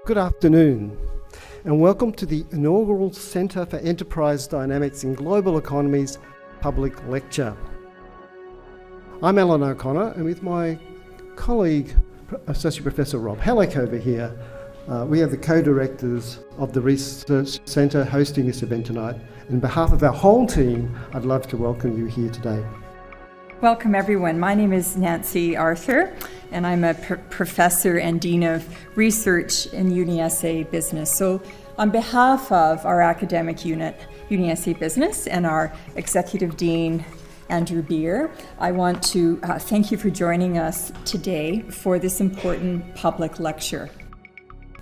Good afternoon, and welcome to the inaugural Centre for Enterprise Dynamics in Global Economies public lecture. I'm Alan O'Connor, and with my colleague, Associate Professor Rob Halleck over here, we are the co-directors of the Research Centre hosting this event tonight. On behalf of our whole team, I'd love to welcome you here today. Welcome everyone. My name is Nancy Arthur, and I'm a professor and dean of research in UniSA Business. So on behalf of our academic unit, UniSA Business, and our executive dean, Andrew Beer, I want to thank you for joining us today for this important public lecture.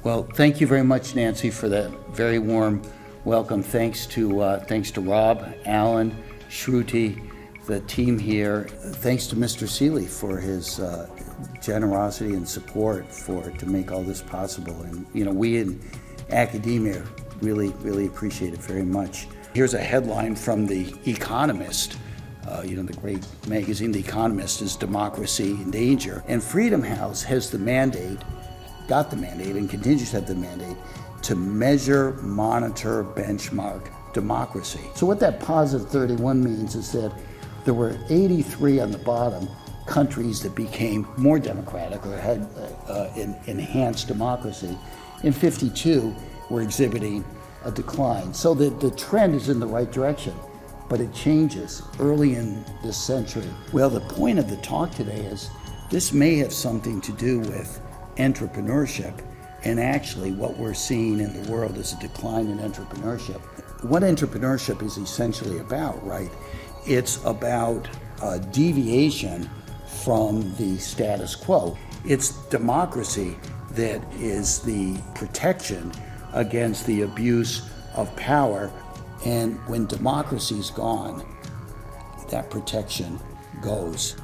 Well, thank you very much, Nancy, for that very warm welcome. Thanks to Rob, Alan, Shruti, the team here. Thanks to Mr. Seeley for his generosity and support to make all this possible. And we in academia really appreciate it very much. Here's a headline from The Economist. The great magazine, The Economist, is democracy in danger. And Freedom House has got the mandate and continues to have the mandate to measure, monitor, benchmark democracy. So what that positive 31 means is that there were 83 on the bottom countries that became more democratic or had enhanced democracy, and 52 were exhibiting a decline. So the trend is in the right direction, but it changes early in this century. Well, the point of the talk today is this may have something to do with entrepreneurship, and actually what we're seeing in the world is a decline in entrepreneurship. What entrepreneurship is essentially about, right? It's about deviation from the status quo. It's democracy that is the protection against the abuse of power. And when democracy is gone, that protection goes.